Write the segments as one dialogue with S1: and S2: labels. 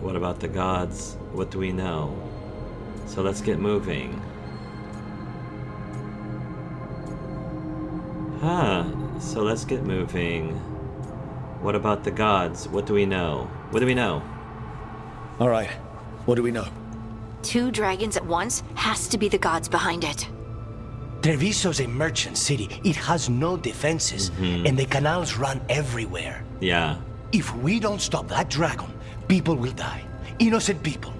S1: What about the gods? What do we know? So let's get moving. So let's get moving. What about the gods? What do we know? What do we know?
S2: All right. What do we know?
S3: 2 dragons at once has to be the gods behind it.
S4: Treviso's a merchant city. It has no defenses, and the canals run everywhere.
S1: Yeah.
S4: If we don't stop that dragon, people will die. Innocent people.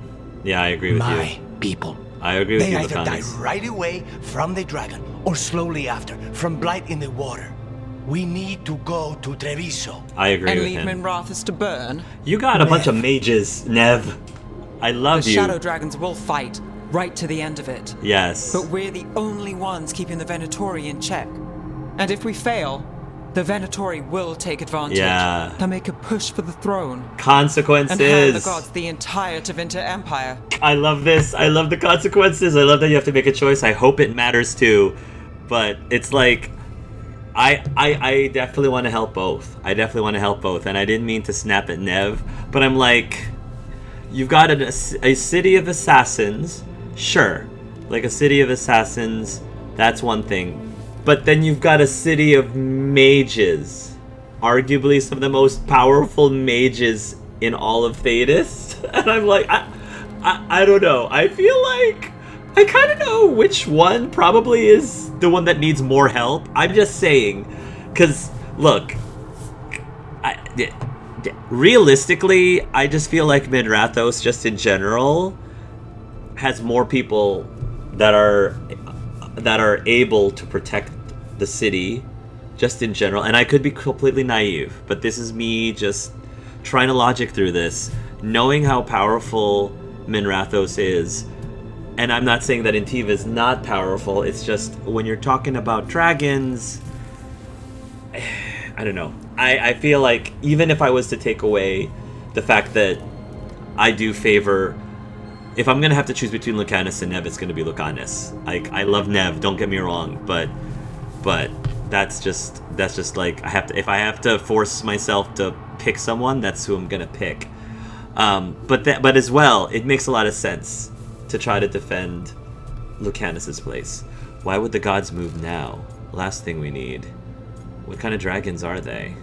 S1: Yeah, I agree with you.
S4: My people.
S1: I agree with
S4: they
S1: you,
S4: either die
S1: Lucanus.
S4: right away from the dragon, or slowly after, from blight in the water. We need to go to Treviso.
S1: I agree
S5: And
S1: with
S5: leave
S1: him.
S5: Minrathous to burn.
S1: You got a bunch of mages, Nev. I love
S5: The
S1: you.
S5: Shadow Dragons will fight, right to the end of it.
S1: Yes.
S5: But we're the only ones keeping the Venatori in check. And if we fail, the Venatori will take advantage.
S1: Yeah.
S5: To make a push for the throne.
S1: Consequences.
S5: And hand the gods the entire Tevinter Empire.
S1: I love this. I love the consequences. I love that you have to make a choice. I hope it matters too. But it's like, I definitely want to help both. I definitely want to help both. And I didn't mean to snap at Nev, but I'm like, you've got a city of assassins. Sure. Like a city of assassins, that's one thing. But then you've got a city of mages. Arguably some of the most powerful mages in all of Thedas. And I'm like, I don't know. I feel like I kind of know which one probably is the one that needs more help. I'm just saying. Because, look, realistically, I just feel like Minrathous, just in general, has more people that are able to protect the city, just in general. And I could be completely naive, but this is me just trying to logic through this, knowing how powerful Minrathous is. And I'm not saying that Intiva is not powerful. It's just when you're talking about dragons, I don't know. I feel like even if I was to take away the fact that I do favor, if I'm gonna have to choose between Lucanus and Nev, it's gonna be Lucanus. Like, I love Nev, don't get me wrong, but that's just like, if I have to force myself to pick someone, that's who I'm gonna pick. But as well, it makes a lot of sense to try to defend Lucanus's place. Why would the gods move now? Last thing we need. What kind of dragons are they?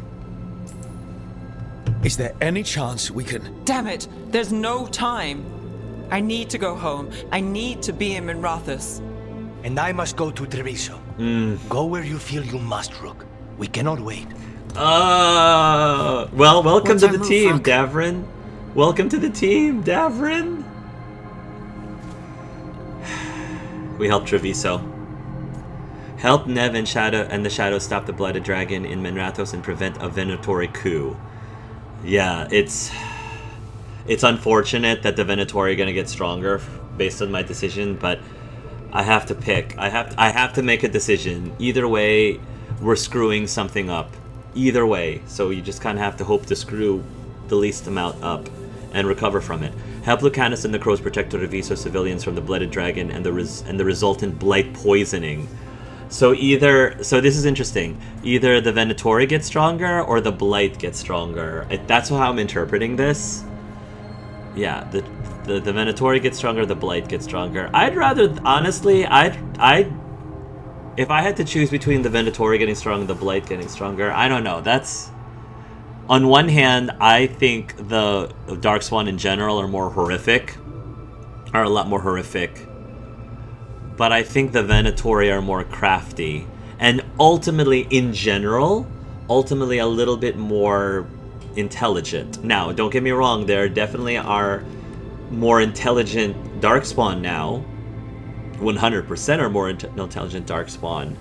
S2: Is there any chance we can...
S5: Damn it! There's no time! I need to go home. I need to be in Minrathous.
S4: And I must go to Treviso. Go where you feel you must, Rook. We cannot wait.
S1: Well, welcome
S3: What's
S1: to
S3: our
S1: the
S3: move,
S1: team,
S3: Rook?
S1: Davrin. Welcome to the team, Davrin. We help Treviso. Help Nev and the Shadow stop the Blooded Dragon in Minrathous and prevent a Venatori coup. Yeah, it's unfortunate that the Venatori are going to get stronger based on my decision, but I have to pick. I have to make a decision. Either way, we're screwing something up. Either way. So you just kind of have to hope to screw the least amount up and recover from it. Help Lucanus and the Crows protect the Treviso civilians from the Blooded Dragon and the resultant blight poisoning. So this is interesting. Either the Venatori gets stronger or the blight gets stronger. That's how I'm interpreting this. Yeah, the Venatori gets stronger, the blight gets stronger. I'd rather, honestly, if I had to choose between the Venatori getting stronger and the blight getting stronger, I don't know. That's, on one hand, I think the Darkspawn in general are a lot more horrific. But I think the Venatori are more crafty. And ultimately, in general, a little bit more intelligent. Now, don't get me wrong, there definitely are more intelligent Darkspawn now. 100% are more intelligent Darkspawn.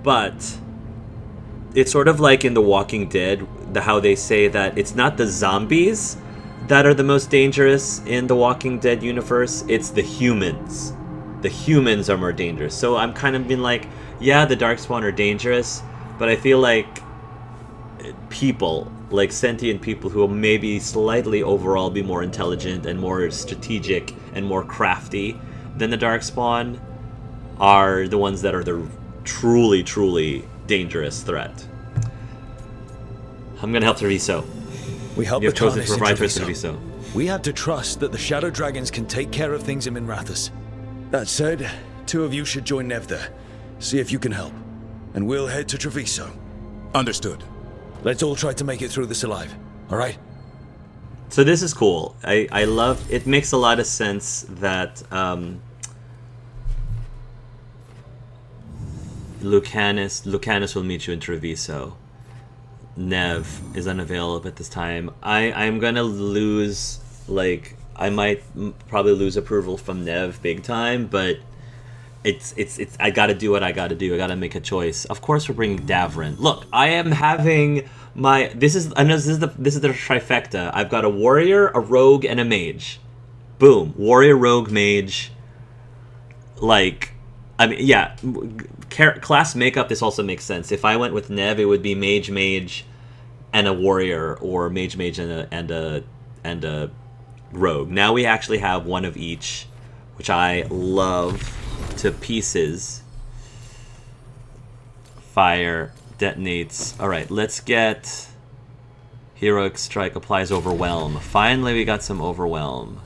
S1: But it's sort of like in The Walking Dead, how they say that it's not the zombies that are the most dangerous in the Walking Dead universe, it's the humans. The humans are more dangerous. So I'm kind of being like, yeah, the Darkspawn are dangerous, but I feel like people, like sentient people who will maybe slightly overall be more intelligent and more strategic and more crafty than the Darkspawn are the ones that are the truly, truly dangerous threat. I'm gonna help Treviso.
S2: We help
S1: You have chosen
S2: Lucanus
S1: to
S2: in
S1: provide for
S2: Treviso.
S1: Treviso.
S2: We have to trust that the Shadow Dragons can take care of things in Minrathous. That said, 2 of you should join Nev there. See if you can help. And we'll head to Treviso.
S6: Understood.
S2: Let's all try to make it through this alive, alright?
S1: So this is cool. I love... It makes a lot of sense that... Lucanus will meet you in Treviso. Nev is unavailable at this time. I'm gonna lose... Like, I might probably lose approval from Nev big time, but... It's I gotta do what I gotta do. I gotta make a choice. Of course we're bringing Davrin. Look, I am having my... This is the trifecta. I've got a warrior, a rogue, and a mage. Boom. Warrior, rogue, mage. Like... I mean, yeah. Class makeup, this also makes sense. If I went with Nev, it would be mage, mage, and a warrior, or mage, mage, and a rogue. Now we actually have one of each, which I love to pieces. Fire detonates. Alright, let's get Heroic Strike applies Overwhelm. Finally we got some Overwhelm.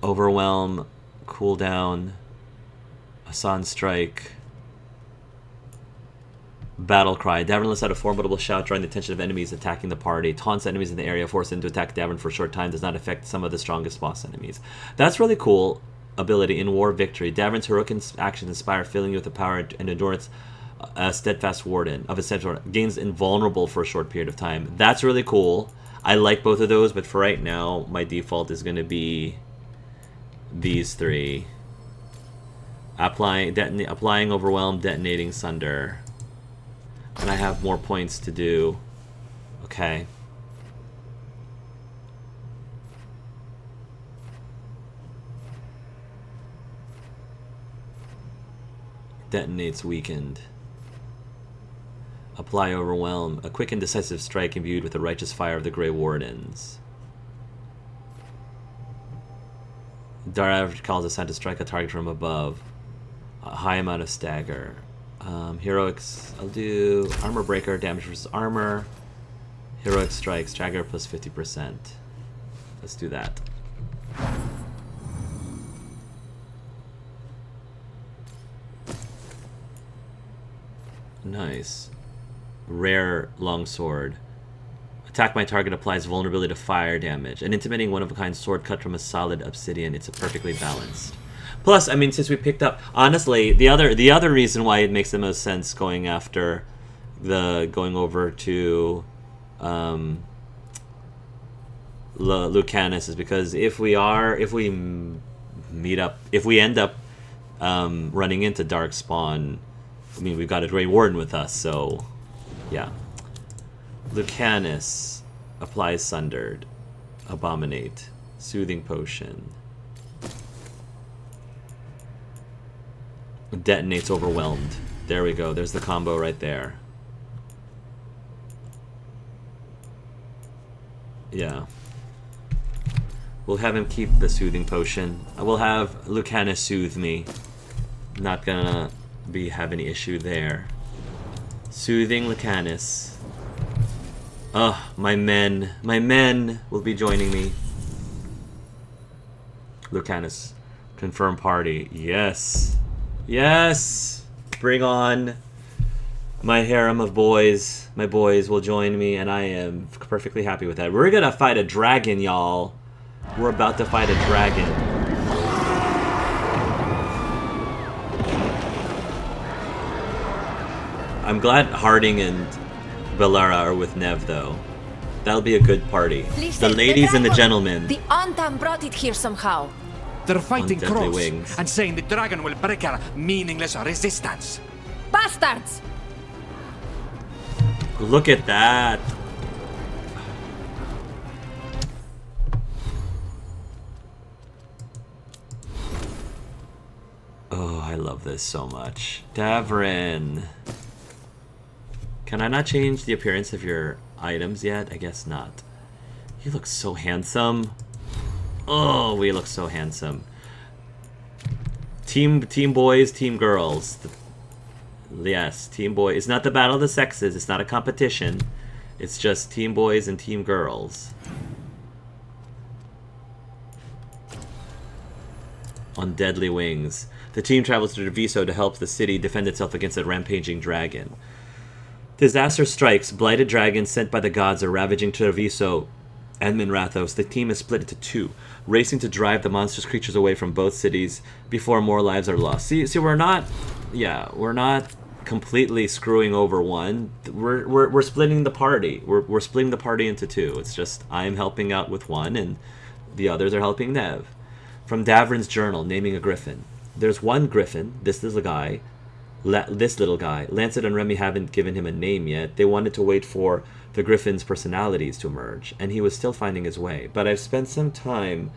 S1: Overwhelm, cooldown, Asan Strike, Battle Cry. Davrin lets out a formidable shout, drawing the attention of enemies attacking the party. Taunts enemies in the area, forcing them to attack Davrin for a short time. Does not affect some of the strongest boss enemies. That's really cool ability in War Victory. Davrin's heroic actions inspire, filling you with the power and endurance. Steadfast Warden of a Steadfast Warden gains invulnerable for a short period of time. That's really cool. I like both of those, but for right now, my default is going to be these 3. Applying Overwhelm, detonating Sunder. And I have more points to do. Okay. Detonates weakened. Apply Overwhelm. A quick and decisive strike imbued with the righteous fire of the Grey Wardens. Dara calls us to strike a target from above. A high amount of stagger. Heroics. I'll do Armor Breaker, damage versus armor. Heroic Strike, stagger plus 50%. Let's do that. Nice. Rare longsword. Attack my target applies vulnerability to fire damage. An intimidating one-of-a-kind sword cut from a solid obsidian. It's a perfectly balanced. Plus, I mean, since we picked up... Honestly, the other reason why it makes the most sense going after going over to Lucanus is because if we end up running into Darkspawn, I mean, we've got a Grey Warden with us, so yeah. Lucanus applies Sundered, Abominate, Soothing Potion, detonates Overwhelmed. There we go. There's the combo right there. Yeah. We'll have him keep the Soothing Potion. I will have Lucanus soothe me. Not gonna have any issue there. Soothing Lucanus. Ugh, my men will be joining me. Lucanus, confirm party. Yes. Yes! Bring on my harem of boys. My boys will join me, and I am perfectly happy with that. We're gonna fight a dragon, y'all. We're about to fight a dragon. I'm glad Harding and Bellara are with Nev, though. That'll be a good party.
S3: Listen,
S1: the ladies and the gentlemen.
S3: The Antam brought it here somehow.
S7: They're fighting
S1: Deadly
S7: cross
S1: wings.
S7: and saying the dragon will break our meaningless resistance.
S3: Bastards!
S1: Look at that. Oh, I love this so much. Davrin. Can I not change the appearance of your items yet? I guess not. You look so handsome. Oh, we look so handsome. Team boys, team girls. Yes, team boy. It's not the battle of the sexes. It's not a competition. It's just team boys and team girls. on deadly wings. The team travels to Treviso to help the city defend itself against a rampaging dragon. Disaster strikes. Blighted dragons sent by the gods are ravaging Treviso and Minrathos. The team is split into two, racing to drive the monstrous creatures away from both cities before more lives are lost. See, we're not completely screwing over one. We're splitting the party. We're splitting the party into two. It's just I'm helping out with one, and the others are helping Nev. From Davrin's journal, naming a griffin. There's one griffin. This little guy. Lancet and Remy haven't given him a name yet. They wanted to wait for the griffin's personalities to emerge, and he was still finding his way. But I've spent some time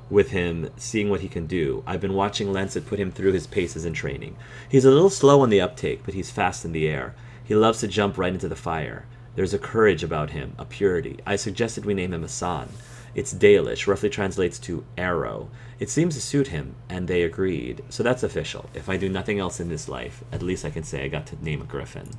S1: with him, seeing what he can do. I've been watching Lancet put him through his paces in training. He's a little slow on the uptake, but he's fast in the air. He loves to jump right into the fire. There's a courage about him, a purity. I suggested we name him Asan. It's Dalish, roughly translates to arrow. It seems to suit him, and they agreed. So that's official. If I do nothing else in this life, at least I can say I got to name a griffin.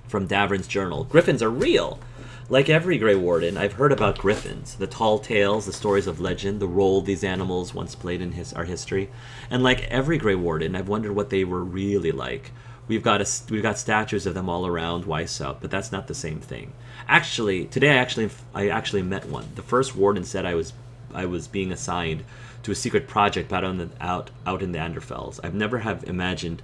S1: From Davrin's journal. Griffins are real! Like every Grey Warden, I've heard about griffins. The tall tales, the stories of legend, the role these animals once played in our history. And like every Grey Warden, I've wondered what they were really like. We've got statues of them all around Weishaupt, but that's not the same thing. Actually, today I actually met one. The first warden said I was being assigned to a secret project out in the Anderfels. I've never imagined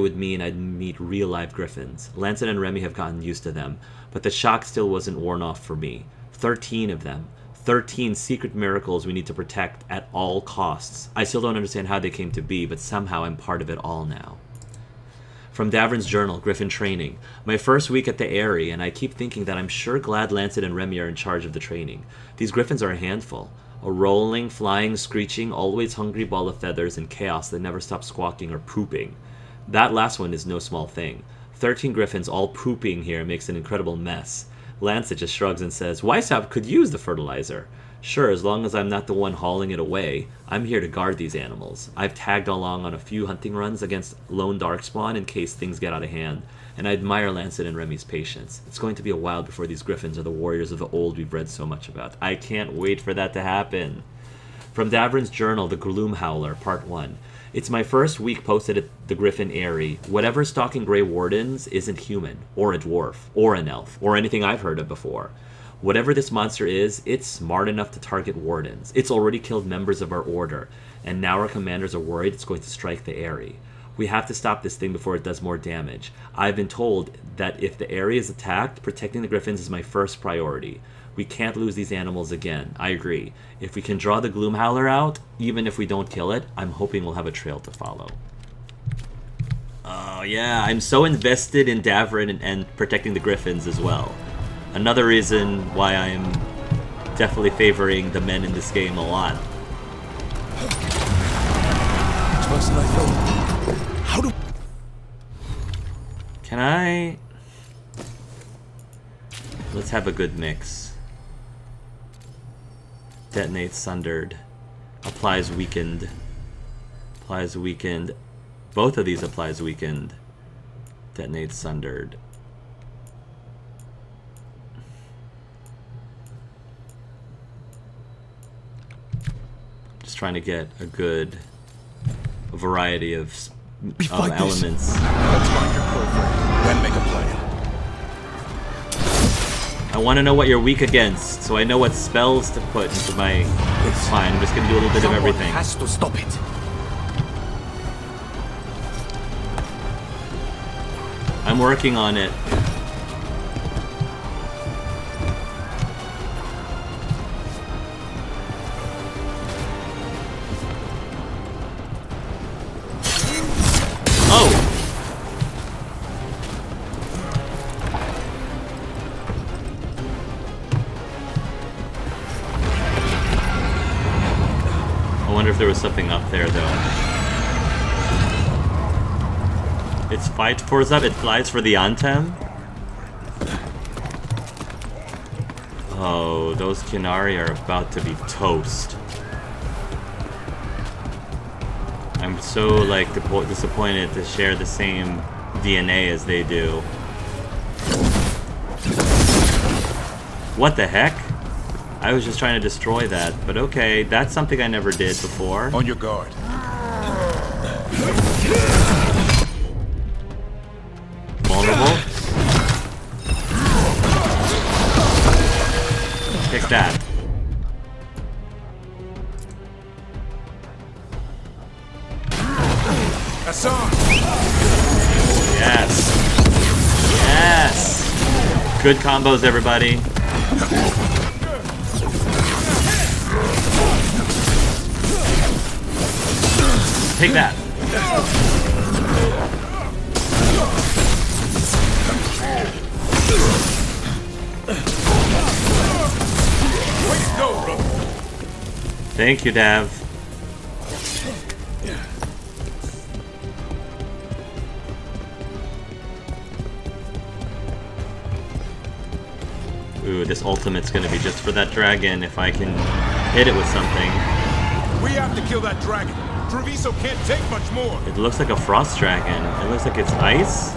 S1: with me and I'd meet real live griffins. Lancet and Remy have gotten used to them, but the shock still wasn't worn off for me. 13 of them. 13 secret miracles we need to protect at all costs. I still don't understand how they came to be, but somehow I'm part of it all now. From Davrin's journal, Griffin Training. My first week at the Eyrie, and I keep thinking that I'm sure glad Lancet and Remy are in charge of the training. These griffins are a handful. A rolling, flying, screeching, always hungry ball of feathers and chaos that never stops squawking or pooping. That last one is no small thing. 13 griffins all pooping here makes an incredible mess. Lancet just shrugs and says, Weishaupt could use the fertilizer. Sure, as long as I'm not the one hauling it away, I'm here to guard these animals. I've tagged along on a few hunting runs against lone darkspawn in case things get out of hand, and I admire Lancet and Remy's patience. It's going to be a while before these griffins are the warriors of the old we've read so much about. I can't wait for that to happen. From Davrin's journal, The Gloom Howler, Part 1. It's my first week posted at the Griffin Eyrie. Whatever's stalking Grey Wardens isn't human, or a dwarf, or an elf, or anything I've heard of before. Whatever this monster is, it's smart enough to target wardens. It's already killed members of our order, and now our commanders are worried it's going to strike the Eyrie. We have to stop this thing before it does more damage. I've been told that if the Eyrie is attacked, protecting the griffins is my first priority. We can't lose these animals again. I agree. If we can draw the Gloomhowler out, even if we don't kill it, I'm hoping we'll have a trail to follow. Oh yeah, I'm so invested in Davrin and protecting the griffins as well. Another reason why I'm definitely favoring the men in this game a lot. Can I... Let's have a good mix. Detonates sundered. Applies weakened. Applies weakened. Both of these applies weakened. Detonates sundered. Just trying to get a good variety of elements.
S2: Let's find your profile, then make a plan.
S1: I want to know what you're weak against, so I know what spells to put into my... It's fine, I'm just going to do a little bit of everything.
S4: Has to stop it.
S1: I'm working on it. Oh! I wonder if there was something up there, though. Its fight force up, it flies for the Antem? Oh, those Kinari are about to be toast. I'm so, like, disappointed to share the same DNA as they do. What the heck? I was just trying to destroy that, but okay, that's something I never did before.
S7: On your guard.
S1: Vulnerable. Take that.
S7: Hassan!
S1: Yes. Yes. Good combos, everybody. Take that.
S7: Way to go, brother.
S1: Thank you, Dav. Ooh, this ultimate's gonna be just for that dragon if I can hit it with something.
S7: We have to kill that dragon. Treviso can't take much more.
S1: It looks like a frost dragon. It looks like it's ice.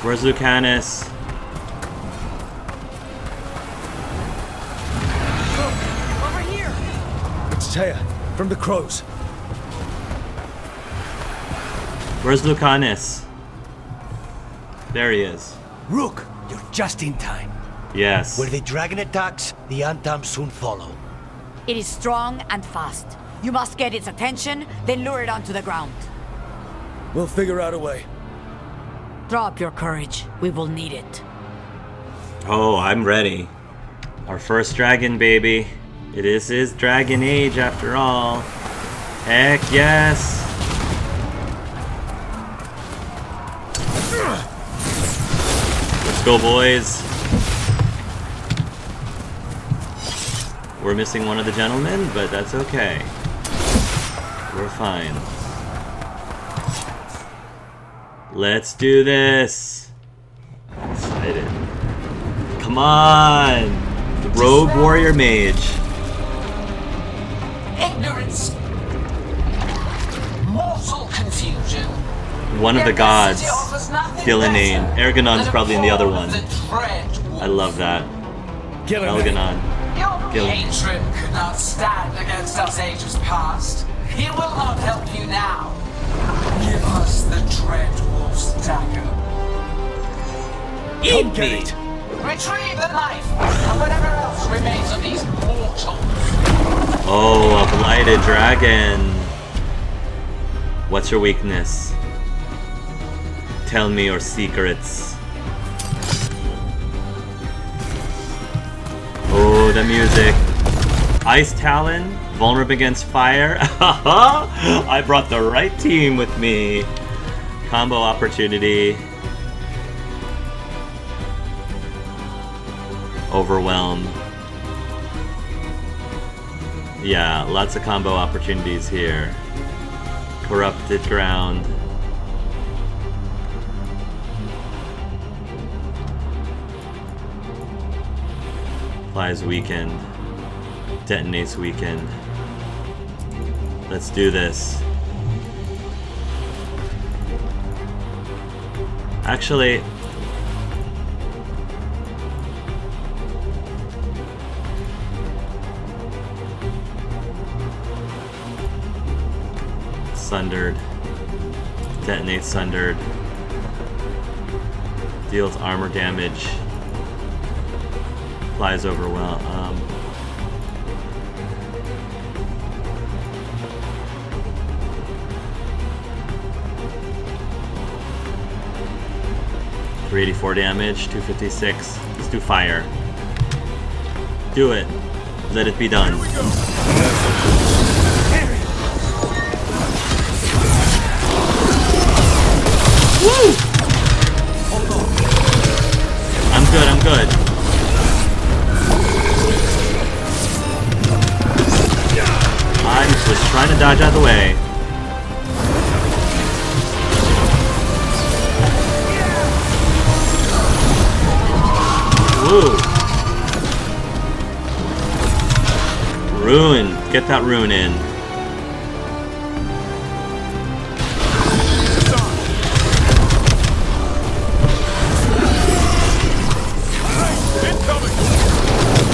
S1: Where's Lucanus?
S3: Over here!
S2: It's Taya, from the Crows.
S1: Where's Lucanus? There he is.
S4: Rook, you're just in time.
S1: Yes.
S4: Where the dragon attacks, the Antam soon follow.
S6: It is strong and fast. You must get its attention, then lure it onto the ground.
S2: We'll figure out a way.
S6: Drop your courage. We will need it.
S1: Oh, I'm ready. Our first dragon, baby. It is his dragon age after all. Heck yes. Let's go, boys. We're missing one of the gentlemen, but that's okay. We're fine. Let's do this. I'm excited. Come on! Rogue Warrior Mage.
S8: Ignorance. Mortal confusion.
S1: One of the gods. Ghilan'nain. Elgar'nan's probably in the other one. I love that. Elgar'nan.
S8: Your hatred could not stand against us ages past. He will not help you now. Give us the Dread Wolf's dagger.
S1: Eat me!
S8: Retrieve the knife and whatever else remains of these mortals.
S1: Oh, a blighted dragon. What's your weakness? Tell me your secrets. Oh, the music. Ice Talon, vulnerable against fire. I brought the right team with me. Combo opportunity. Overwhelm. Yeah, lots of combo opportunities here. Corrupted ground. Applies weakened. Detonates weakened. Let's do this. Actually, sundered. Detonates sundered. Deals armor damage. Applies overwhelm. 384 damage, 256. Let's do fire. Do it. Let it be done. Woo! I'm good, I'm good. I was trying to dodge out of the way. Woo! Ruin. Get that rune in.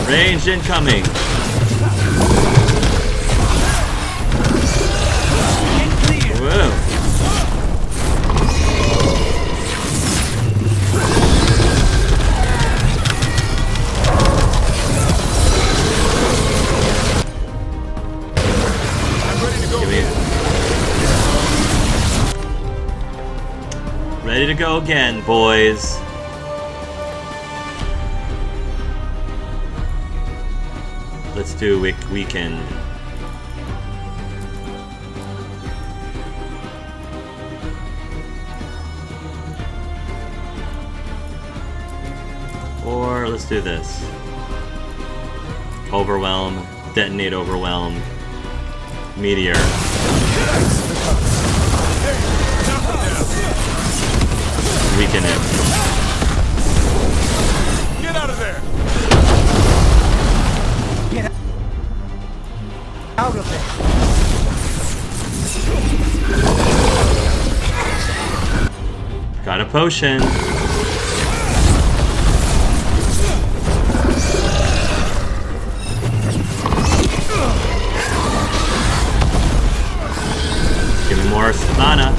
S1: Range incoming. Whoa. Ready to go again, boys. Let's do weekend. Or let's do this. Overwhelm, detonate overwhelm, meteor. Weaken it.
S2: Get out of there!
S4: Get out of there!
S1: Got a potion. Give me more mana.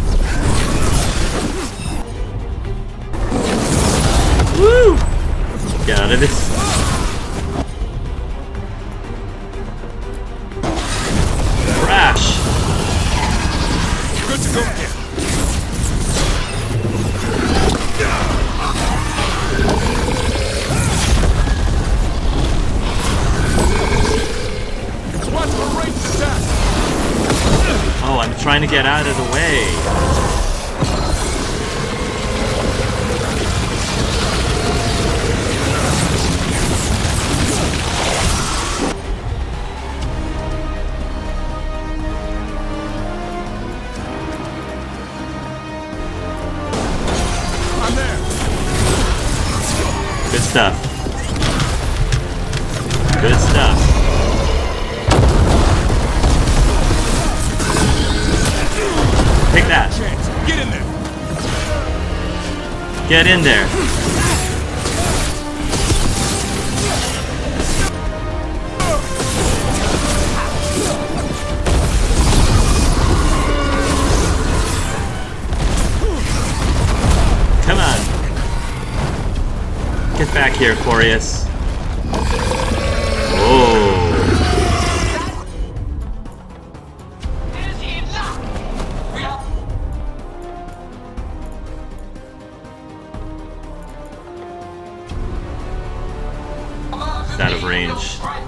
S1: Woo! Get out of this. Crash.
S2: Good to go again. Watch for ranged attack.
S1: Oh, I'm trying to get out of the way. Good stuff. Good stuff. Take that.
S2: Get in there.
S1: Get in there. Come on. Get back here, Corius. Oh. It's out of range.
S8: Come,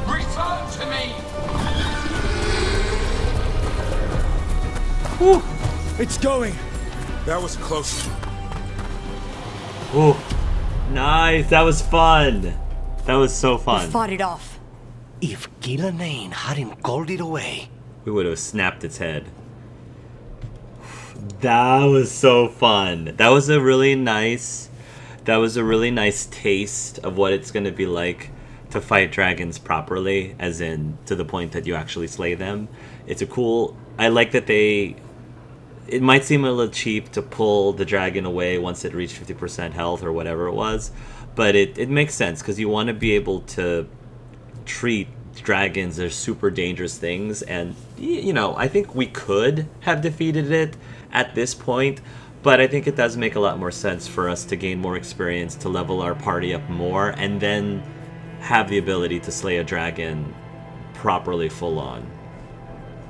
S8: return to me.
S2: Whew. It's going. That was close.
S1: Ooh. Nice. That was fun. That was so fun.
S6: Fought it off.
S4: If Ghilan'nain hadn't called it away...
S1: We would have snapped its head. That was so fun. That was a really nice taste of what it's going to be like to fight dragons properly, as in to the point that you actually slay them. It's a cool... I like that they... It might seem a little cheap to pull the dragon away once it reached 50% health or whatever it was, but it makes sense because you want to be able to treat dragons as super dangerous things, and you know, I think we could have defeated it at this point, but I think it does make a lot more sense for us to gain more experience, to level our party up more, and then have the ability to slay a dragon properly full on.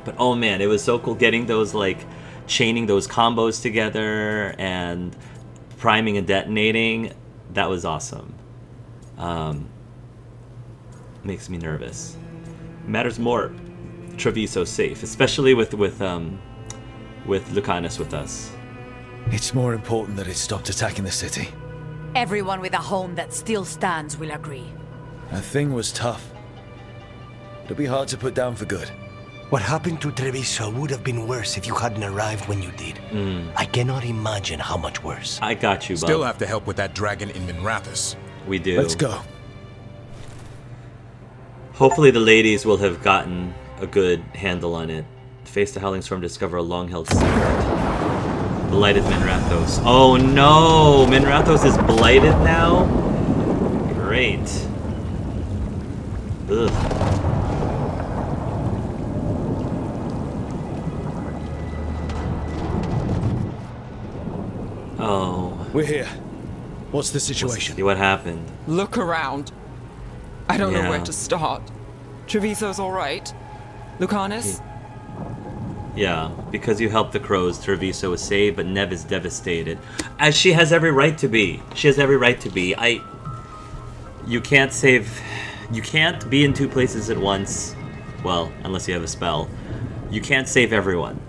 S1: But oh man, it was so cool getting those, like, chaining those combos together and priming and detonating. That was awesome. Makes me nervous. Matters more Treviso safe, especially with Lucanus with us.
S2: It's more important that it stopped attacking the city.
S6: Everyone with a home that still stands will agree.
S2: That thing was tough. It'll be hard to put down for good.
S4: What happened to Treviso would have been worse if you hadn't arrived when you did. I cannot imagine how much worse.
S1: I got you, bub.
S9: Still have to help with that dragon in Minrathous.
S1: We do.
S2: Let's go.
S1: Hopefully the ladies will have gotten a good handle on it. Face the Howling Storm, discover a long-held secret. Blighted Minrathous. Oh no! Minrathous is blighted now? Great. Ugh. Oh.
S2: We're here. What's the situation?
S1: See what happened.
S5: Look around. I don't know
S1: Yeah.
S5: where to start. Treviso's alright. Lucanus?
S1: Yeah, because you helped the crows, Treviso is saved, but Nev is devastated. As she has every right to be. She has every right to be. You can't save... You can't be in two places at once. Well, unless you have a spell. You can't save everyone.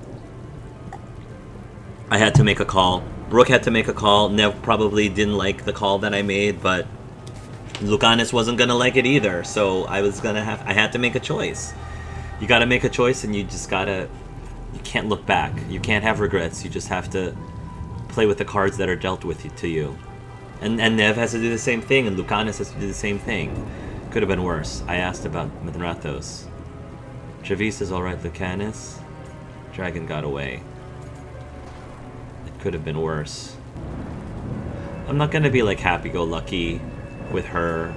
S1: I had to make a call. Brooke had to make a call. Nev probably didn't like the call that I made, but Lucanus wasn't gonna like it either, so I had to make a choice. You gotta make a choice, and you just gotta... You can't look back. You can't have regrets. You just have to play with the cards that are dealt with to you. And Nev has to do the same thing, and Lucanus has to do the same thing. Could have been worse. I asked about Minrathos. Treviso's alright, Lucanus. Dragon got away. It could have been worse. I'm not gonna be like happy-go-lucky with her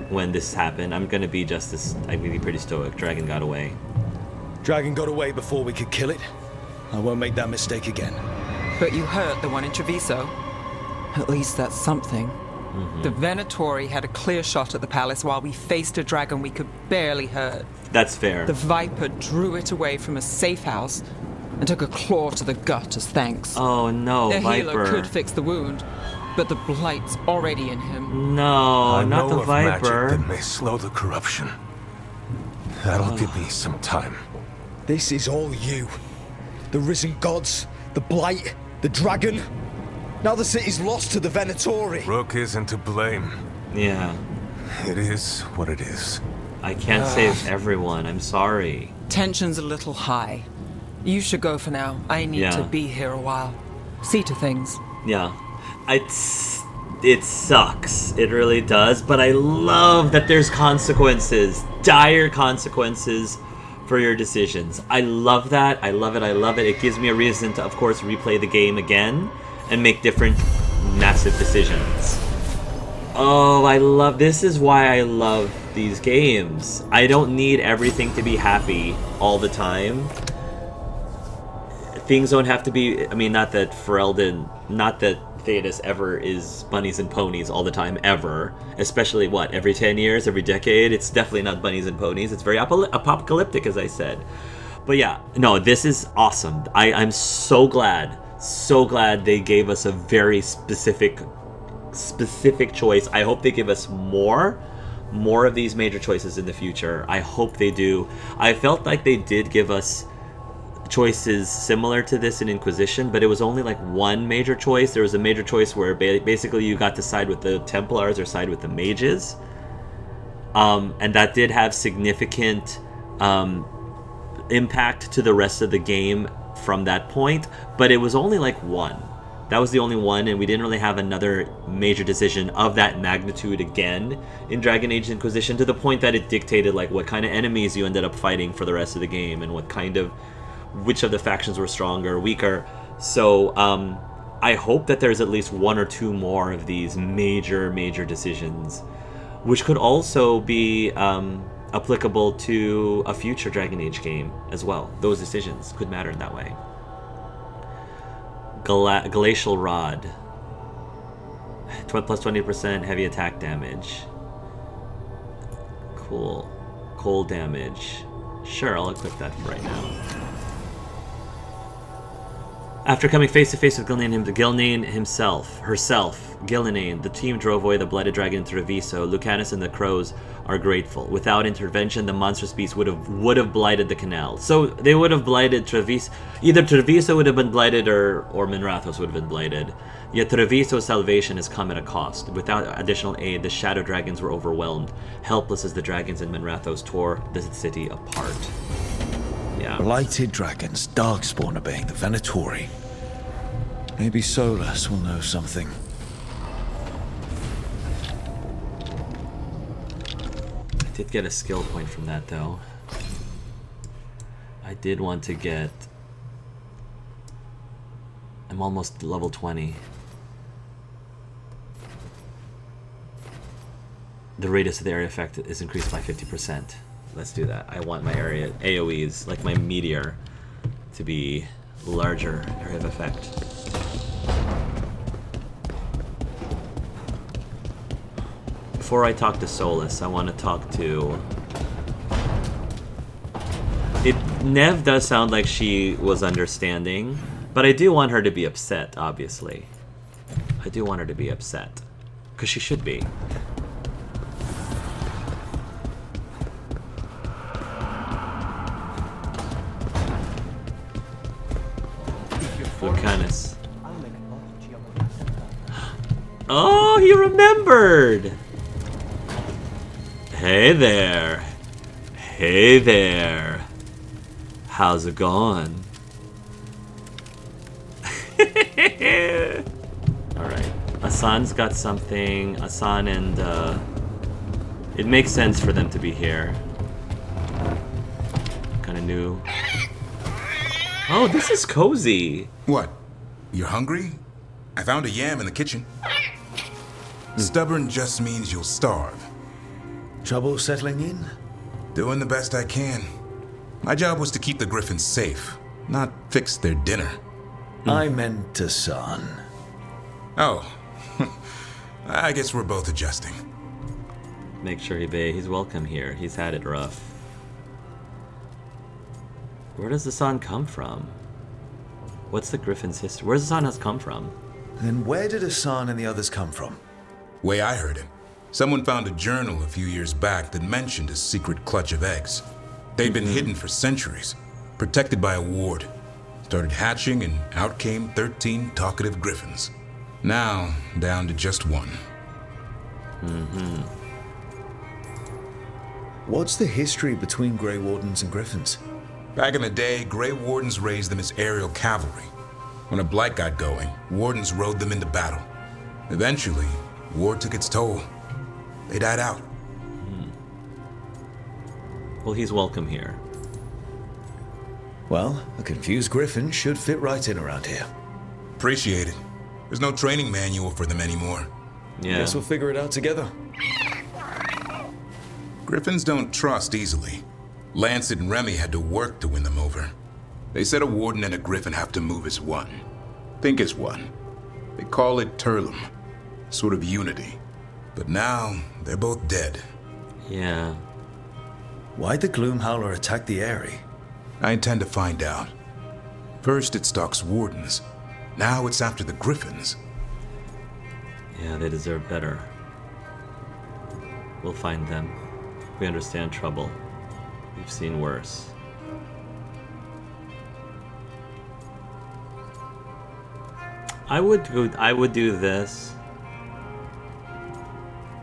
S1: when this happened. I'm gonna be pretty stoic. Dragon got away.
S2: Dragon got away before we could kill it. I won't make that mistake again.
S5: But you hurt the one in Treviso. At least that's something. The Venatori had a clear shot at the palace while we faced a dragon we could barely hurt.
S1: That's fair.
S5: The Viper drew it away from a safe house and took a claw to the gut as thanks.
S1: Oh no,
S5: Their
S1: Viper.
S5: healer could fix the wound, but the blight's already in him.
S1: No, not the
S10: I know of
S1: Viper.
S10: magic that may slow the corruption. That'll give me some time.
S2: This is all you. The risen gods, the blight, the dragon. Now the city's lost to the Venatori.
S10: Rook isn't to blame.
S1: Yeah.
S10: It is what it is.
S1: I can't save everyone. I'm sorry.
S5: Tension's a little high. You should go for now. I need to be here a while. See to things.
S1: Yeah. It sucks. It really does. But I love that there's consequences. Dire consequences for your decisions. I love that. I love it. I love it. It gives me a reason to, of course, replay the game again and make different massive decisions. Oh, I love... This is why I love these games. I don't need everything to be happy all the time. Things don't have to be... I mean, not that Ferelden... Not that Theodos ever is bunnies and ponies all the time, ever. Especially, what, every 10 years, every decade? It's definitely not bunnies and ponies. It's very apocalyptic, as I said. But yeah, no, this is awesome. I'm so glad they gave us a very specific choice. I hope they give us more of these major choices in the future. I hope they do. I felt like they did give us choices similar to this in Inquisition, but it was only like one major choice. There was a major choice where basically you got to side with the Templars or side with the mages, and that did have significant impact to the rest of the game from that point, but it was only like one. That was the only one, and we didn't really have another major decision of that magnitude again in Dragon Age Inquisition, to the point that it dictated like what kind of enemies you ended up fighting for the rest of the game, and which of the factions were stronger or weaker. So I hope that there's at least one or two more of these major decisions, which could also be applicable to a future Dragon Age game as well. Those decisions could matter in that way. Glacial Rod. Plus 20% heavy attack damage. Cool. Cold damage. Sure, I'll equip that for right now. After coming face to face with Ghilan'nain herself, Ghilan'nain, the team drove away the blooded dragon to Treviso. Lucanus and the crows are grateful. Without intervention, the monstrous beast would have blighted the canal. So they would have blighted Treviso. Either Treviso would have been blighted or Minrathos would have been blighted. Yet Treviso's salvation has come at a cost. Without additional aid, the shadow dragons were overwhelmed, helpless as the dragons in Minrathos tore the city apart. Yeah.
S2: Blighted dragons, darkspawn obeying the Venatori. Maybe Solus will know something.
S1: I did get a skill point from that, though. I did want to get... I'm almost level 20. The radius of the area effect is increased by 50%. Let's do that. I want my area AoEs, like my meteor, to be larger area of effect. Before I talk to Solus, I want to talk to... Nev does sound like she was understanding, but I do want her to be upset, obviously. I do want her to be upset. Because she should be. Lucanus. Oh, he remembered! Hey there. Hey there. How's it going? Alright. Asan's got something. Asan and, it makes sense for them to be here. Kinda new. Oh, this is cozy.
S9: What? You're hungry? I found a yam in the kitchen. Stubborn just means you'll starve.
S2: Trouble settling in?
S9: Doing the best I can. My job was to keep the griffins safe, not fix their dinner.
S2: I meant Asan.
S9: Oh. I guess we're both adjusting.
S1: Make sure he's welcome here. He's had it rough. Where does the sun come from? What's the griffin's history? Where's the sun has come from?
S2: Then where did Asan and the others come from?
S9: Way I heard it, someone found a journal a few years back that mentioned a secret clutch of eggs. They'd been hidden for centuries, protected by a ward. Started hatching and out came 13 talkative griffins. Now, down to just one.
S2: What's the history between Grey Wardens and Griffins?
S9: Back in the day, Grey Wardens raised them as aerial cavalry. When a blight got going, Wardens rode them into battle. Eventually, war took its toll. They died out.
S1: Well, he's welcome here.
S2: Well, a confused griffin should fit right in around here.
S9: Appreciate it. There's no training manual for them anymore.
S1: Yeah.
S2: Guess we'll figure it out together.
S9: Griffins don't trust easily. Lancet and Remy had to work to win them over. They said a warden and a griffin have to move as one. Think as one. They call it Turlum. Sort of unity. But now, they're both dead.
S1: Yeah.
S2: Why'd the Gloomhowler attack the Eyrie?
S9: I intend to find out. First it stalks wardens. Now it's after the griffins.
S1: Yeah, they deserve better. We'll find them. We understand trouble. We've seen worse. I would do this.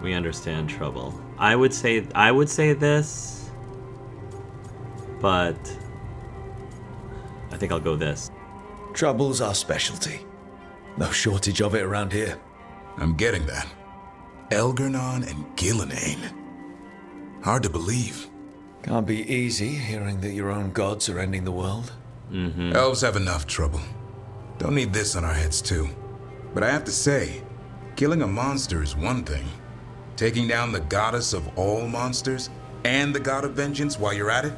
S1: We understand trouble. I would say this, but I think I'll go this.
S2: Trouble's our specialty. No shortage of it around here.
S9: I'm getting that. Elgar'nan and Ghilan'nain. Hard to believe.
S2: Can't be easy hearing that your own gods are ending the world.
S9: Elves have enough trouble. Don't need this on our heads too. But I have to say, killing a monster is one thing. Taking down the goddess of all monsters and the god of vengeance while you're at it?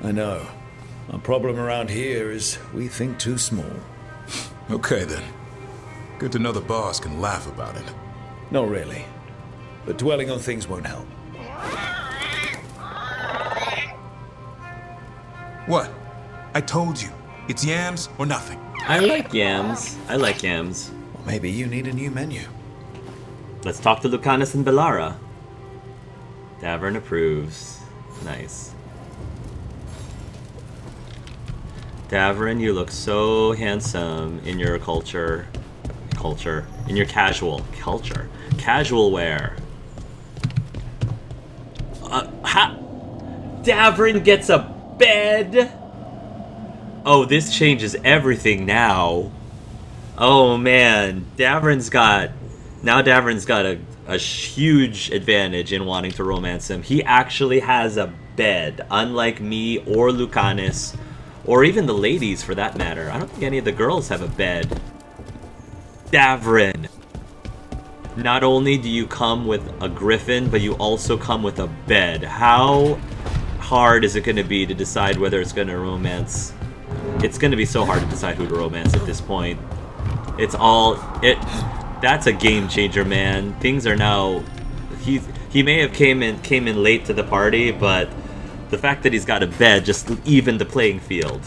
S2: I know. Our problem around here is we think too small.
S9: Okay then. Good to know the boss can laugh about it.
S2: Not really. But dwelling on things won't help.
S9: What? I told you. It's yams or nothing.
S1: I like yams. I like yams.
S2: Or maybe you need a new menu.
S1: Let's talk to Lucanus and Bellara. Davern approves. Nice. Davern, you look so handsome in your in your casual wear. Davern gets a bed. Oh, this changes everything now. Oh man, Davern's got a huge advantage in wanting to romance him. He actually has a bed, unlike me or Lucanus, or even the ladies for that matter. I don't think any of the girls have a bed. Davrin. Not only do you come with a griffin, but you also come with a bed. How hard is it going to be to decide whether it's going to romance? It's going to be so hard to decide who to romance at this point. That's a game changer, man. Things are now. He may have came in late to the party, but the fact that he's got a bed just evened the playing field.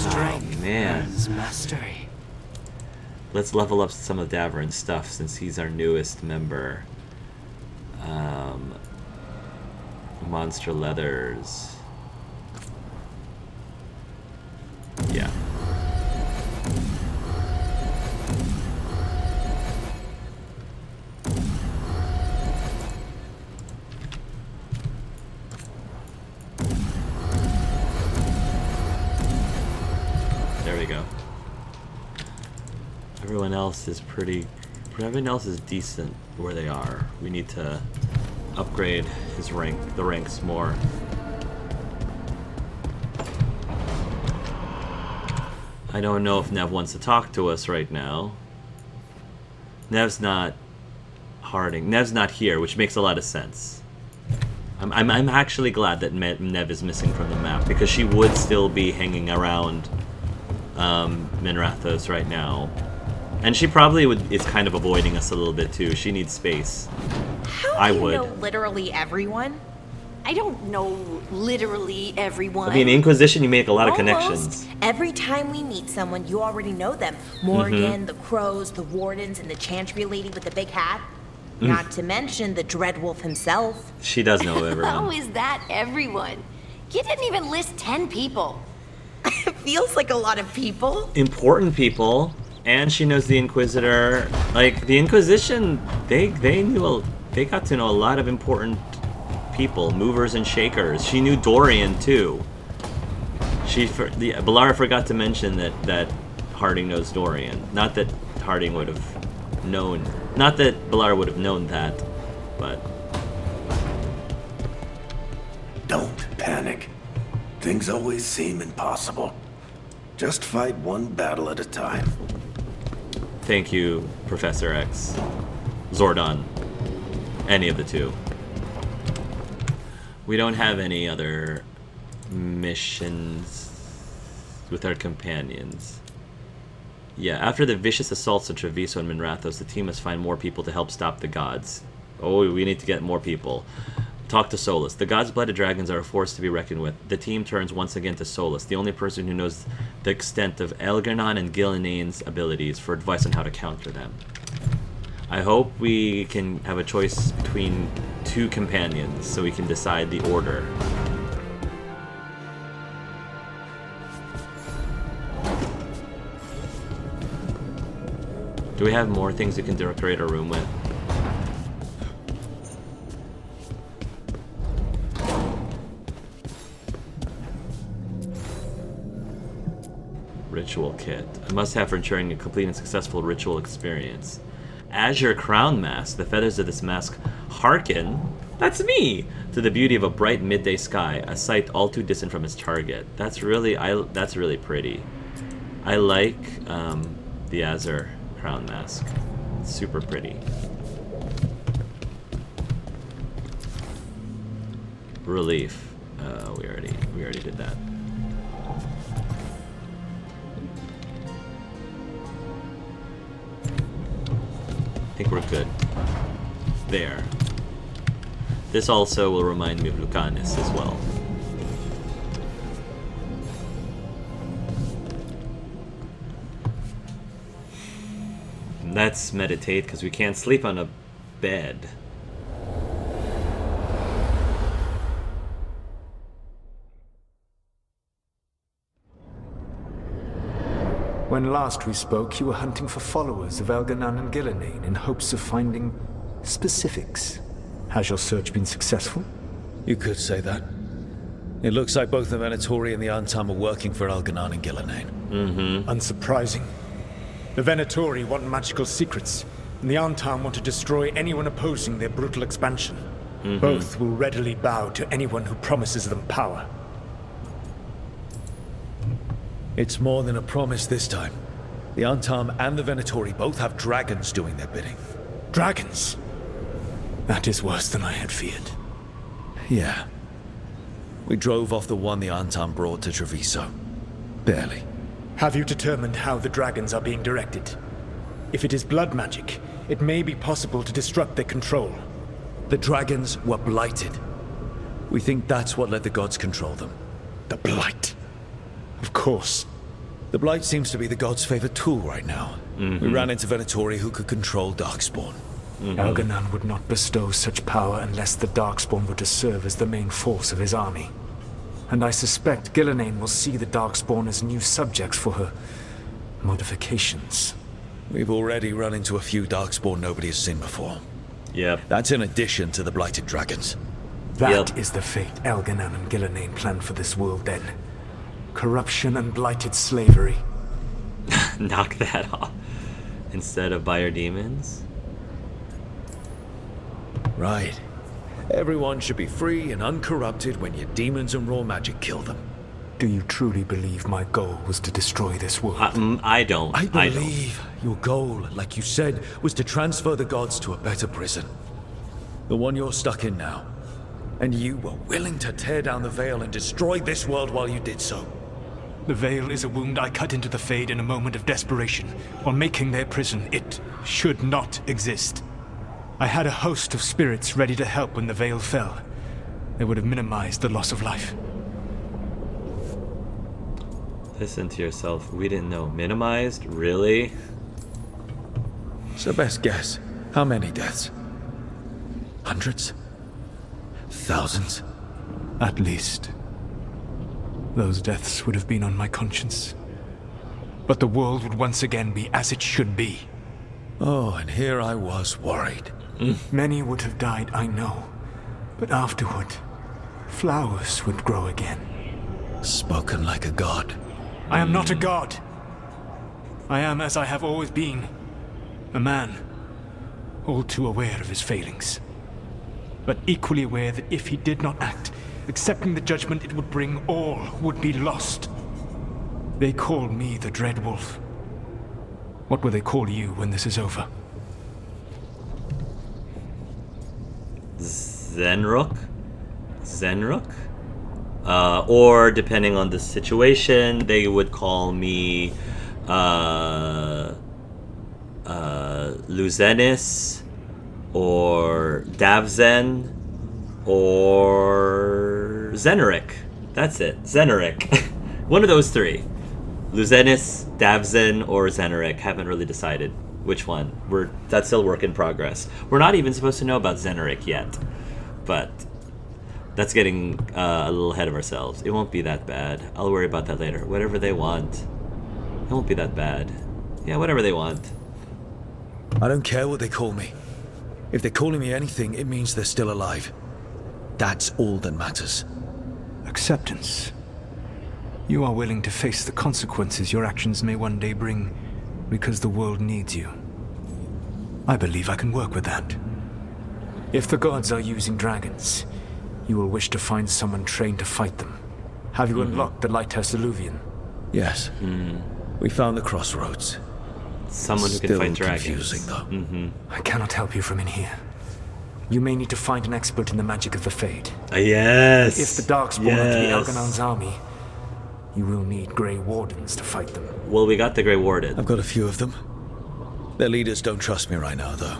S1: Oh man.
S4: Mastery.
S1: Let's level up some of Davrin's stuff since he's our newest member. Monster leathers. Yeah. There we go. Everyone else is everyone else is decent where they are. We need to upgrade the ranks more. I don't know if Nev wants to talk to us right now. Nev's not here, which makes a lot of sense. I'm actually glad that Nev is missing from the map, because she would still be hanging around Minrathos right now. And she probably is kind of avoiding us a little bit too. She needs space.
S11: How do you know literally everyone?
S3: I don't know literally everyone.
S1: I mean, Inquisition, you make a lot of
S11: Almost.
S1: connections.
S11: Every time we meet someone, you already know them. Morgan, the Crows, the Wardens, and the Chantry lady with the big hat. Not to mention the Dreadwolf himself.
S1: She does know everyone.
S3: How is that everyone? You didn't even list 10 people.
S11: It feels like a lot of people.
S1: Important people. And she knows the Inquisitor. Like, the Inquisition, they got to know a lot of important people, movers and shakers. She knew Dorian too. Balara forgot to mention that Harding knows Dorian. Not that Harding would have known. Not that Balara would have known that, but
S10: Don't panic. Things always seem impossible. Just fight one battle at a time.
S1: thank you, Professor X. Zordon. Any of the two. We don't have any other missions with our companions. Yeah, after the vicious assaults of Treviso and Minrathos, the team must find more people to help stop the gods. Oh, we need to get more people. Talk to Solus. The gods' blooded dragons are a force to be reckoned with. The team turns once again to Solus, the only person who knows the extent of Elgar'nan and Ghilan'nain's abilities, for advice on how to counter them. I hope we can have a choice between two companions so we can decide the order. Do we have more things we can decorate our room with? Ritual kit. A must-have for ensuring a complete and successful ritual experience. Azure crown mask. The feathers of this mask hearken, that's me, to the beauty of a bright midday sky, a sight all too distant from its target. That's really pretty. I like the Azure crown mask. It's super pretty. Relief. We already did that. I think we're good. There. This also will remind me of Lucanus as well. Let's meditate, because we can't sleep on a bed.
S12: When last we spoke, you were hunting for followers of Elgar'nan and Ghilan'nain in hopes of finding specifics. Has your search been successful?
S2: You could say that. It looks like both the Venatori and the Antam are working for Elgar'nan and Ghilan'nain.
S12: Unsurprising. The Venatori want magical secrets, and the Antam want to destroy anyone opposing their brutal expansion. Both will readily bow to anyone who promises them power.
S2: It's more than a promise this time. The Antam and the Venatori both have dragons doing their bidding.
S12: Dragons? That is worse than I had feared.
S2: Yeah. We drove off the one the Antam brought to Treviso. Barely.
S12: Have you determined how the dragons are being directed? If it is blood magic, it may be possible to disrupt their control.
S2: The dragons were blighted. We think that's what let the gods control them.
S12: The blight. Of course.
S2: The blight seems to be the gods' favorite tool right now. We ran into Venatori who could control Darkspawn.
S12: Elgar'nan would not bestow such power unless the Darkspawn were to serve as the main force of his army. And I suspect Ghilan'nain will see the Darkspawn as new subjects for her modifications.
S2: We've already run into a few Darkspawn nobody has seen before.
S1: Yep.
S2: That's in addition to the blighted dragons.
S12: That is the fate Elgar'nan and Ghilan'nain planned for this world then. Corruption and blighted slavery.
S1: Knock that off. Instead of biodemons?
S2: Right. Everyone should be free and uncorrupted when your demons and raw magic kill them.
S12: Do you truly believe my goal was to destroy this world?
S1: I don't.
S2: I believe your goal, like you said, was to transfer the gods to a better prison. The one you're stuck in now. And you were willing to tear down the veil and destroy this world while you did so.
S12: The veil is a wound I cut into the Fade in a moment of desperation, while making their prison. It should not exist. I had a host of spirits ready to help when the veil fell. They would have minimized the loss of life.
S1: Listen to yourself. We didn't know. Minimized? Really?
S2: So best guess. How many deaths? Hundreds? Thousands?
S12: At least. Those deaths would have been on my conscience. But the world would once again be as it should be.
S2: Oh, and here I was worried.
S12: Many would have died, I know. But afterward, flowers would grow again.
S2: Spoken like a god.
S12: I am not a god. I am as I have always been. A man. All too aware of his failings. But equally aware that if he did not act, accepting the judgment it would bring, all would be lost. They call me the Dread Wolf. What will they call you when this is over?
S1: Zenrook? Zenrook? Or depending on the situation, they would call me Luzenis or Davzen or Zeneric. That's it. Zeneric. One of those three. Luzenis, Davzen, or Zeneric. Haven't really decided which one. That's still work in progress. We're not even supposed to know about Zeneric yet. But that's getting a little ahead of ourselves. It won't be that bad. I'll worry about that later. Whatever they want. It won't be that bad. Yeah, whatever they want.
S2: I don't care what they call me. If they're calling me anything, it means they're still alive. That's all that matters.
S12: Acceptance. You are willing to face the consequences your actions may one day bring because the world needs you. I believe I can work with that. If the gods are using dragons, you will wish to find someone trained to fight them. Have you unlocked the Lighthouse Illuvian?
S2: Yes. We found the crossroads.
S1: Someone who can
S2: Still
S1: fight dragons.
S2: Confusing, though.
S12: I cannot help you from in here. You may need to find an expert in the magic of the Fade.
S1: Yes.
S12: If the Darkspawn are to be Elgar'nan's army, you will need Grey Wardens to fight them.
S1: Well, we got the Grey Warden.
S2: I've got a few of them. Their leaders don't trust me right now, though.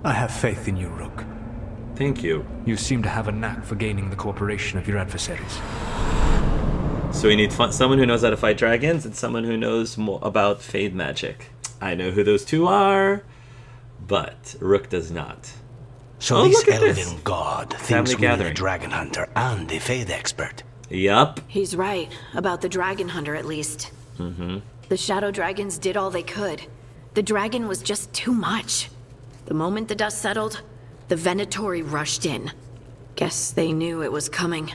S12: I have faith in you, Rook.
S1: Thank you.
S12: You seem to have a knack for gaining the cooperation of your adversaries.
S1: So we need someone who knows how to fight dragons and someone who knows more about Fade magic. I know who those two are, but Rook does not.
S4: So this Elven god thinks we're the
S1: gathering.
S4: dragon hunter and the Fade expert.
S1: Yup.
S3: He's right, about the dragon hunter at least. The shadow dragons did all they could. The dragon was just too much. The moment the dust settled, the Venatori rushed in. Guess they knew it was coming.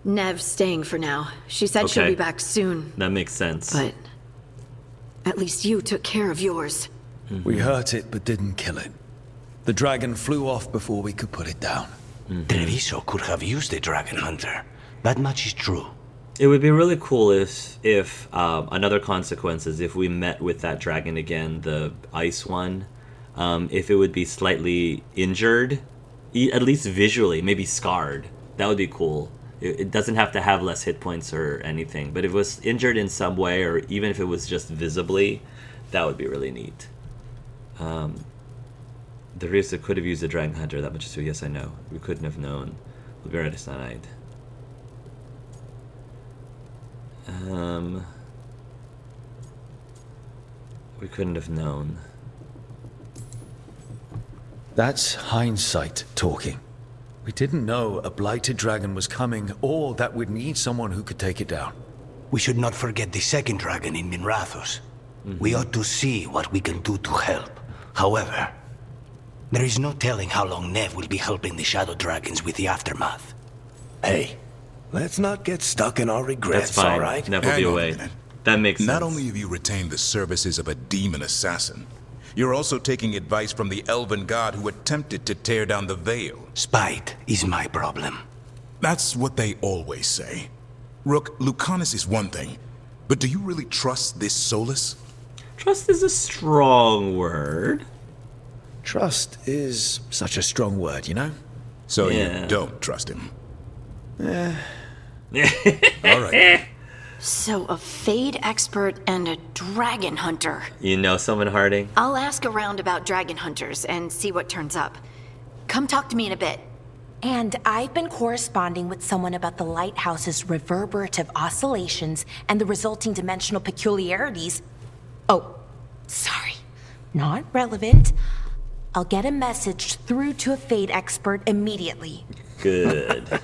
S3: Nev's staying for now. She said she'll be back soon.
S1: That makes sense.
S3: But at least you took care of yours.
S2: We hurt it, but didn't kill it. The dragon flew off before we could put it down.
S4: Treviso could have used the dragon hunter. That much is true.
S1: It would be really cool if another consequence is if we met with that dragon again, the ice one, if it would be slightly injured, at least visually, maybe scarred. That would be cool. It doesn't have to have less hit points or anything, but if it was injured in some way, or even if it was just visibly, that would be really neat. The Ryusa could have used a Dragon Hunter, that much is true. Yes, I know. We couldn't have known. We'll be right aside. We couldn't have known.
S2: That's hindsight talking. We didn't know a blighted dragon was coming, or that we'd need someone who could take it down.
S4: We should not forget the second dragon in Minrathos. We ought to see what we can do to help. However, there is no telling how long Nev will be helping the Shadow Dragons with the aftermath.
S10: Hey, let's not get stuck in our regrets,
S1: That's fine.
S10: all right?
S1: Nev will be away. That makes sense.
S9: Not only have you retained the services of a demon assassin, you're also taking advice from the elven god who attempted to tear down the veil.
S4: Spite is my problem.
S9: That's what they always say. Rook, Lucanus is one thing, but do you really trust this Solus?
S1: Trust is a strong word.
S2: Trust is such a strong word, you know?
S9: So
S1: Yeah.
S9: you don't trust him?
S2: Eh.
S9: All right.
S3: So, a Fade expert and a Dragon Hunter.
S1: You know someone, Harding?
S3: I'll ask around about Dragon Hunters and see what turns up. Come talk to me in a bit.
S11: And I've been corresponding with someone about the lighthouse's reverberative oscillations and the resulting dimensional peculiarities. Oh, sorry. Not relevant. I'll get a message through to a Fade expert immediately.
S1: Good.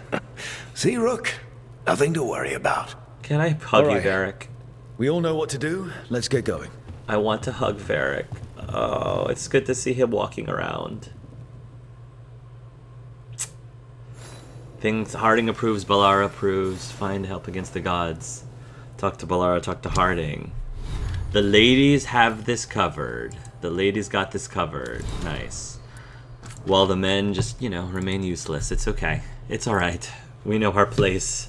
S10: See, Rook? Nothing to worry about.
S1: Can I hug
S2: All
S1: you,
S2: right.
S1: Varric?
S2: We all know what to do. Let's get going.
S1: I want to hug Varric. Oh, it's good to see him walking around. Things Harding approves, Balara approves. Find help against the gods. Talk to Balara, talk to Harding. The ladies have this covered. The ladies got this covered. Nice. While the men just, remain useless. It's okay. It's alright. We know our place.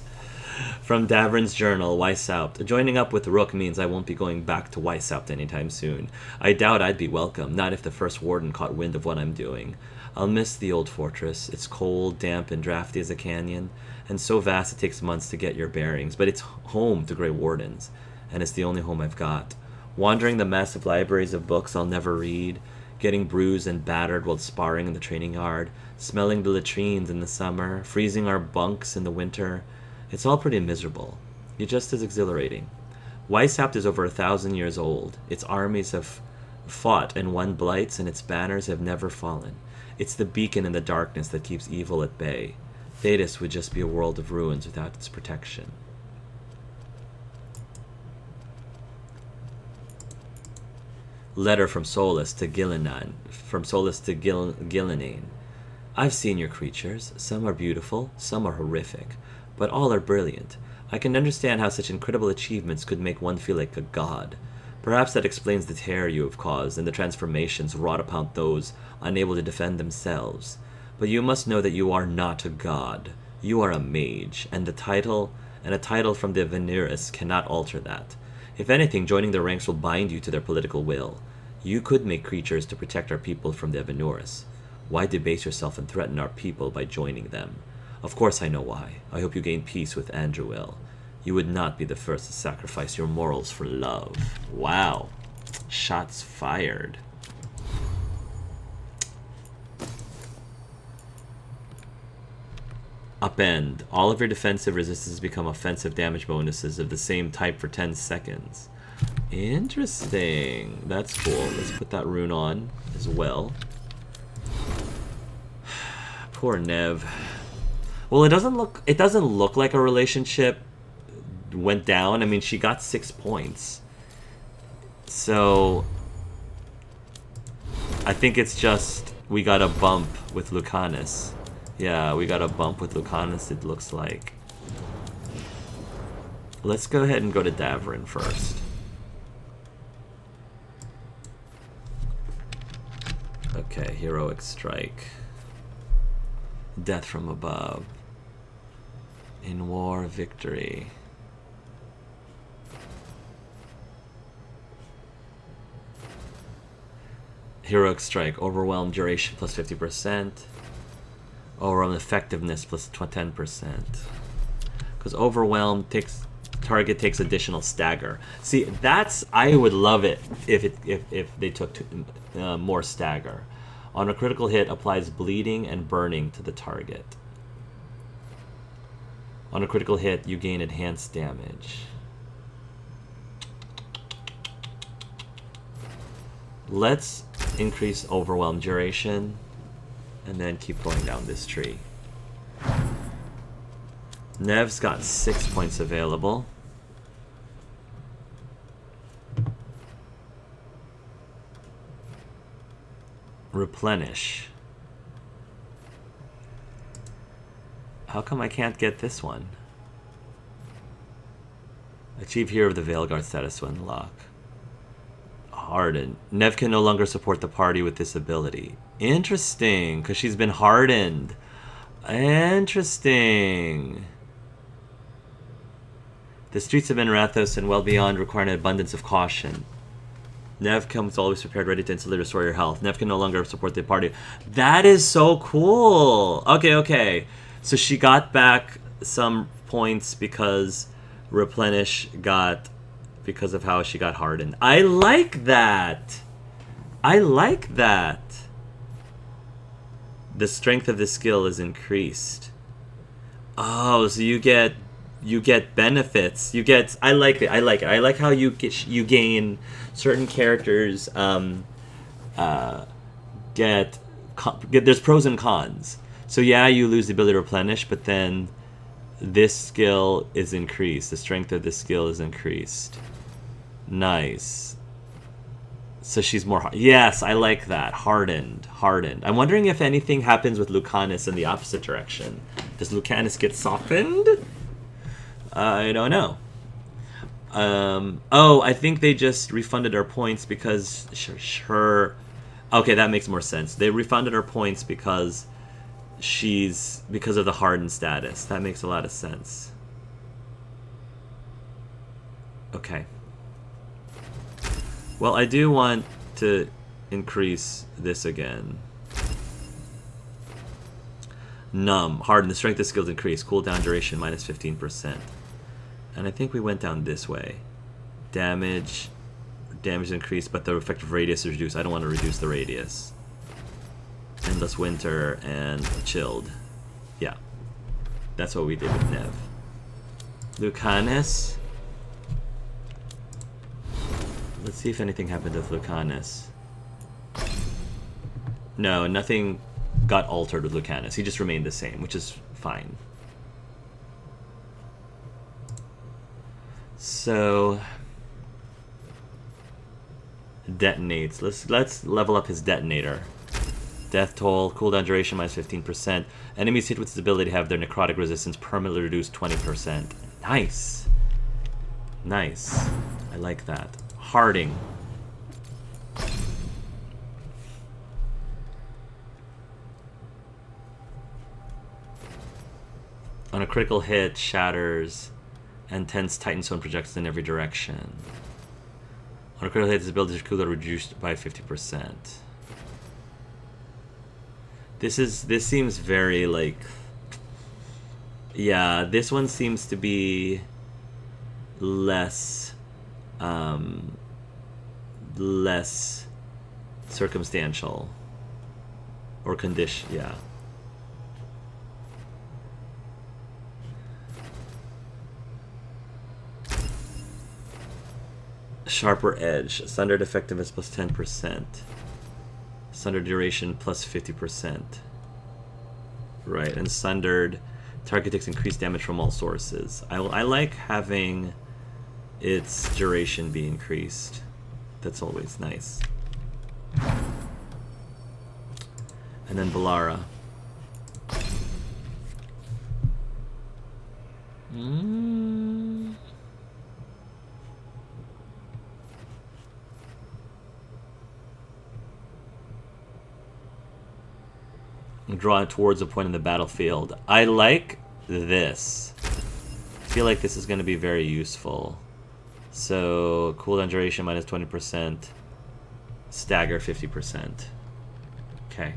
S1: From Davrin's journal, Weishaupt. Joining up with Rook means I won't be going back to Weishaupt anytime soon. I doubt I'd be welcome, not if the first warden caught wind of what I'm doing. I'll miss the old fortress. It's cold, damp, and drafty as a canyon, and so vast it takes months to get your bearings, but it's home to Grey Wardens, and it's the only home I've got. Wandering the massive libraries of books I'll never read, getting bruised and battered while sparring in the training yard, smelling the latrines in the summer, freezing our bunks in the winter. It's all pretty miserable, yet just as exhilarating. Weishaupt is over 1,000 years old. Its armies have fought and won blights, and its banners have never fallen. It's the beacon in the darkness that keeps evil at bay. Thedas would just be a world of ruins without its protection. Letter from Solus to Ghilan'nain. Ghilan'nain. I've seen your creatures. Some are beautiful, some are horrific, but all are brilliant. I can understand how such incredible achievements could make one feel like a god. Perhaps that explains the terror you have caused and the transformations wrought upon those unable to defend themselves. But you must know that you are not a god. You are a mage, and a title from the Veneris cannot alter that. If anything, joining their ranks will bind you to their political will. You could make creatures to protect our people from the Veneris. Why debase yourself and threaten our people by joining them? Of course I know why. I hope you gain peace with Andruil. You would not be the first to sacrifice your morals for love. Wow. Shots fired. Upend. All of your defensive resistances become offensive damage bonuses of the same type for 10 seconds. Interesting. That's cool. Let's put that rune on as well. Poor Nev. Well, it doesn't look like a relationship went down. I mean, she got 6 points. So I think it's just we got a bump with Lucanus. Yeah, we got a bump with Lucanus, it looks like. Let's go ahead and go to Davrin first. Okay, heroic strike. Death from above. In war, victory. Heroic Strike. Overwhelm duration plus 50%. Overwhelm effectiveness plus 10%. Because Overwhelm target takes additional stagger. See, I would love it if they took more stagger. On a critical hit, applies bleeding and burning to the target. On a critical hit, you gain enhanced damage. Let's increase Overwhelm duration and then keep going down this tree. Nev's got 6 points available. Replenish. How come I can't get this one? Achieve Hero of the Veilguard status to unlock. Hardened. Nev can no longer support the party with this ability. Interesting, because she's been hardened. Interesting. The streets of Minrathos and well beyond require an abundance of caution. Nev comes always prepared, ready to instantly restore your health. Nev can no longer support the party. That is so cool. Okay. So she got back some points because Replenish got... because of how she got hardened. I like that. The strength of the skill is increased. Oh, so you get benefits. I like it. I like how you gain certain characters. There's pros and cons. So yeah, you lose the ability to replenish, but then this skill is increased. The strength of the skill is increased. Nice. So she's more... Yes, I like that. Hardened. I'm wondering if anything happens with Lucanus in the opposite direction. Does Lucanus get softened? I don't know. I think they just refunded her points because her... Okay, that makes more sense. They refunded her points because of the hardened status. That makes a lot of sense. Okay. Well, I do want to increase this again. Numb. Harden. The strength of skills increase. Cooldown duration minus 15%. And I think we went down this way. Damage increased, but the effective radius is reduced. I don't want to reduce the radius. Endless Winter and Chilled. Yeah. That's what we did with Nev. Lucanus. Let's see if anything happened with Lucanus. No, nothing got altered with Lucanus. He just remained the same, which is fine. So... detonates. Let's level up his detonator. Death toll, cooldown duration minus 15%. Enemies hit with this ability have their necrotic resistance permanently reduced 20%. Nice. Nice. I like that. Harding. On a critical hit, shatters and tense Titan Stone projects in every direction. On a critical hit, this ability's cooldown reduced by 50%. This seems very like... Yeah, this one seems to be less circumstantial or condition. Yeah. Sharper Edge. Sundered effectiveness plus 10%. Sundered duration plus 50%. Right, and Sundered target takes increased damage from all sources. I like having its duration be increased. That's always nice. And then Valara. Draw it towards a point in the battlefield. I like this. I feel like this is going to be very useful. So, cooldown duration minus 20%. Stagger 50%. Okay.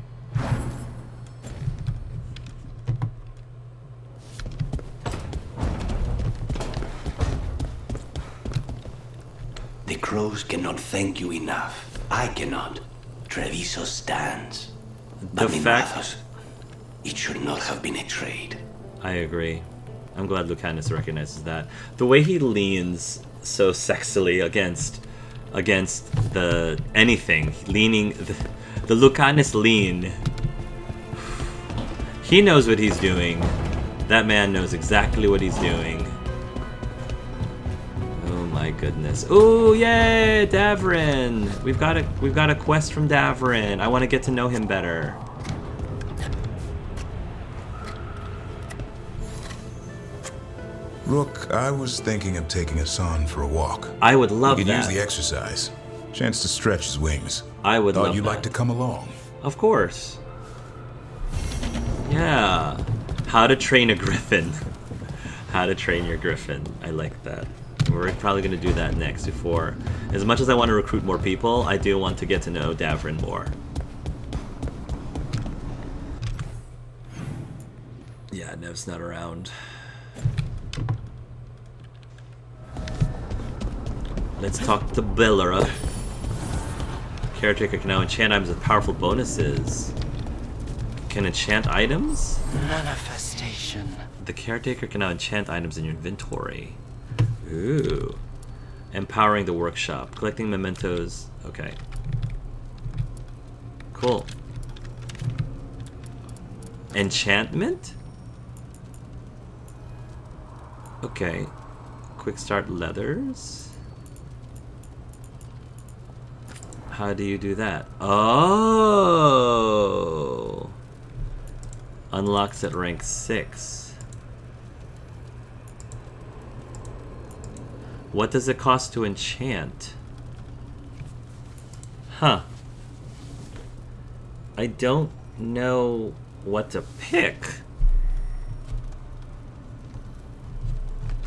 S4: The crows cannot thank you enough. I cannot. Treviso stands. But in Rathos, it should not have been a trade.
S1: I agree. I'm glad Lucanus recognizes that. The way he leans so sexily against the anything, leaning the Lucanus lean. He knows what he's doing. That man knows exactly what he's doing. Oh my goodness. Oh yay, Davrin! We've got a quest from Davrin. I want to get to know him better.
S9: Rook, I was thinking of taking Hassan for a walk.
S1: I would love that.
S9: We could use the exercise. Chance to stretch his wings.
S1: I would love that.
S9: Thought you'd like to come along.
S1: Of course. Yeah. How to train a griffin. How to train your griffin. I like that. We're probably going to do that next before. As much as I want to recruit more people, I do want to get to know Davrin more. Yeah, Nev's not around. Let's talk to Billera. Caretaker can now enchant items with powerful bonuses. Can enchant items?
S8: Manifestation.
S1: The caretaker can now enchant items in your inventory. Ooh. Empowering the workshop. Collecting mementos. Okay. Cool. Enchantment? Okay. Quick start leathers. How do you do that? Oh! Unlocks at rank 6. What does it cost to enchant? Huh. I don't know what to pick.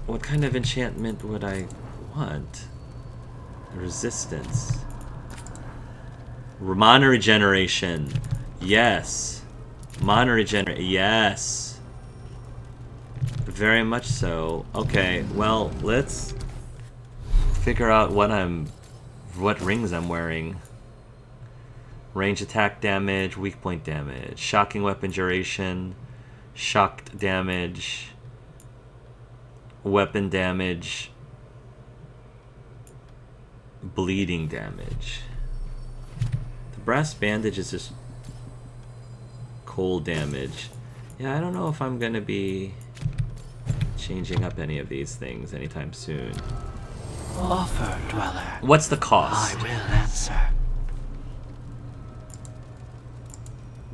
S1: What kind of enchantment would I want? Resistance. Mana regeneration. Yes. Mana regeneration. Yes. Very much so. Okay, well, let's figure out what rings I'm wearing. Range attack damage, weak point damage, shocking weapon duration, shocked damage, weapon damage, bleeding damage. The brass bandage is just cold damage. Yeah, I don't know if I'm gonna be changing up any of these things anytime soon.
S8: Offer, Dweller.
S1: What's the cost?
S8: I will answer.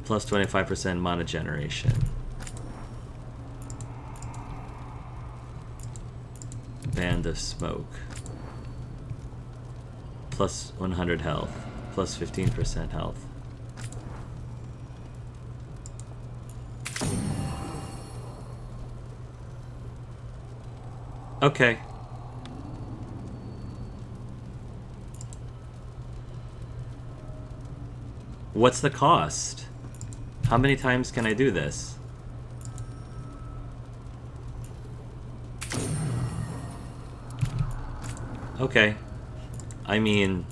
S1: Plus 25% mana generation. Band of smoke. Plus 100 health. Plus 15% health. Okay. What's the cost? How many times can I do this? Okay. I mean...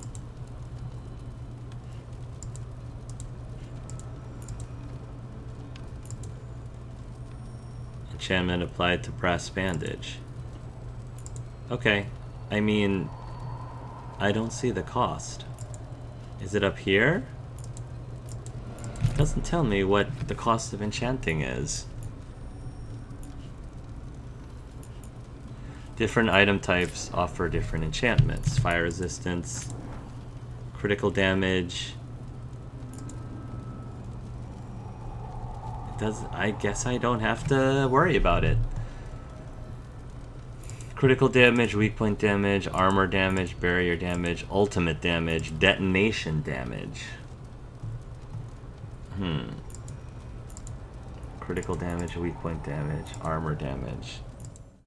S1: enchantment applied to brass bandage. Okay. I mean... I don't see the cost. Is it up here? It doesn't tell me what the cost of enchanting is. Different item types offer different enchantments. Fire resistance, critical damage. I guess I don't have to worry about it. Critical damage, weak point damage, armor damage, barrier damage, ultimate damage, detonation damage. Critical damage, weak point damage, armor damage.